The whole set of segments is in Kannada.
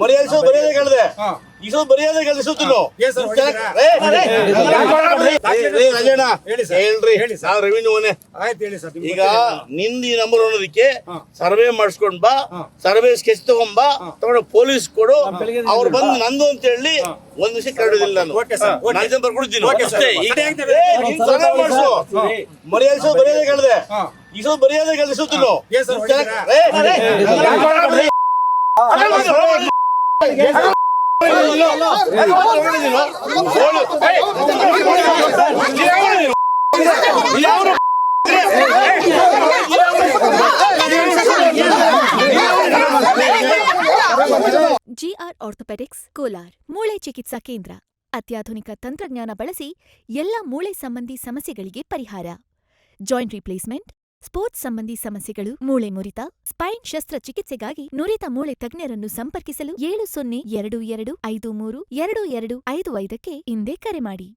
ಮರ್ಯಾದೆ ಕೇಳಿದೆ ಇಷ್ಟೊಂದು ಮರ್ಯಾದೆ ಕೇಳಿದೆ ಸುತ್ತಲೂ ರಾಜಣ್ಣ ಹೇಳ್ರಿ ನಾವು ರೆವಿನ್ಯೂನೇ ಈಗ ನಿಂದು ಈ ನಂಬರ್ ಅನ್ನೋದಕ್ಕೆ ಸರ್ವೆ ಮಾಡಿಸ್ಕೊಂಡ್ ಬಾ ಸರ್ವೆ ಸ್ಕೆಚ್ ತಗೊಂಬಾ ತಗೊಂಡು ಪೊಲೀಸ್ ಕೊಡು ಅವ್ರು ಬಂದು ನಂದು ಅಂತ ಹೇಳಿ ಒಂದ್ ನಿಮಿಷ ಕರೆಯೋದಿಲ್ಲ ನಾನು ನಂಬರ್ ಕೊಡ್ತೀನಿ ಮಾಡಿಸು ಮರ್ಯಾದೆ ಕೇಳಿದೆ ಇಷ್ಟೊಂದು ಮರ್ಯಾದೆ ಕೇಳಿದೆ ಸುತ್ತಲೂ ಜಿಆರ್ ಆರ್ಥೋಪೆಡಿಕ್ಸ್ ಕೋಲಾರ್ ಮೂಳೆ ಚಿಕಿತ್ಸಾ ಕೇಂದ್ರ ಅತ್ಯಾಧುನಿಕ ತಂತ್ರಜ್ಞಾನ ಬಳಸಿ ಎಲ್ಲ ಮೂಳೆ ಸಂಬಂಧಿ ಸಮಸ್ಯೆಗಳಿಗೆ ಪರಿಹಾರ. ಜಾಯಿಂಟ್ ರಿಪ್ಲೇಸ್ಮೆಂಟ್, ಸ್ಪೋರ್ಟ್ಸ್ ಸಂಬಂಧಿ ಸಮಸ್ಯೆಗಳು, ಮೂಳೆ ಮುರಿತ, ಸ್ಪೈನ್ ಶಸ್ತ್ರಚಿಕಿತ್ಸೆಗಾಗಿ ನುರಿತ ಮೂಳೆ ತಜ್ಞರನ್ನು ಸಂಪರ್ಕಿಸಲು 7022532255ಕ್ಕೆ ಹಿಂದೆ ಕರೆ ಮಾಡಿ.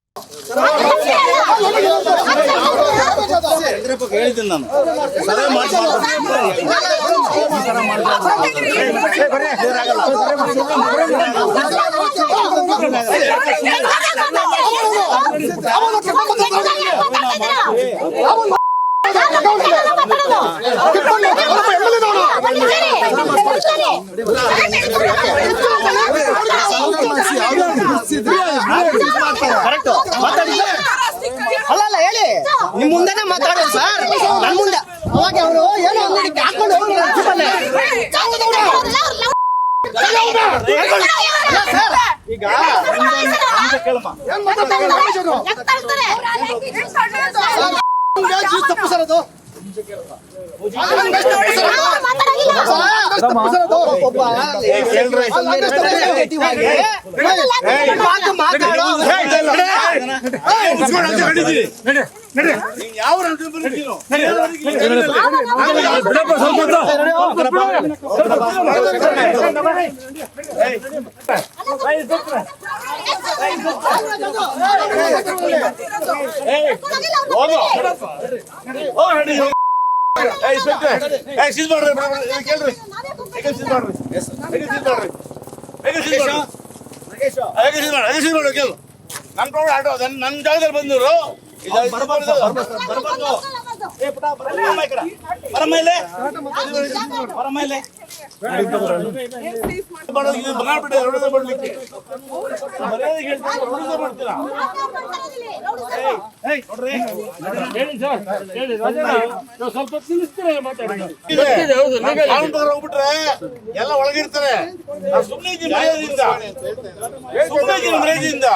ಅಲ್ಲ ಹೇಳಿ ನಿಮ್ ಮುಂದೆನೆ ಮಾತಾಡೋದು ಸರ್. ನನ್ನ ಮುಂದೆ ಅವಾಗ ಅವರು ಏನೋ ಅಂಗಡಿಗೆ ಹಾಕೊಂಡು ಈಗ ತಪ್ಪು ಸರ್ ಅದು ನನ್ನ ಜಾಗದಲ್ಲಿ ಬಂದವರು ಹೋಗ್ಬಿಟ್ರೆ ಎಲ್ಲ ಒಳಗಿರ್ತಾರೆ. ಸುಮ್ಮನೆ ಮರ್ಯಾದೆಯಿಂದ ಇಲ್ಲ.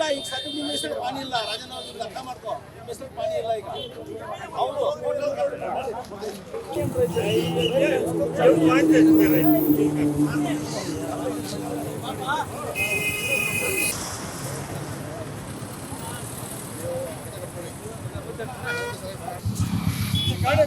ಈಗ ಸದ್ಯ ನಿಮ್ಮ ಹೆಸರು ಪಾನಿ ಇಲ್ಲ, ರಾಜನ ಅರ್ಥ ಮಾಡ್ಕೋ. ನಿಮ್ಮ ಹೆಸರು ಪಾನಿ ಇಲ್ಲ ಈಗ. ಅವರು ಗಾಡಿ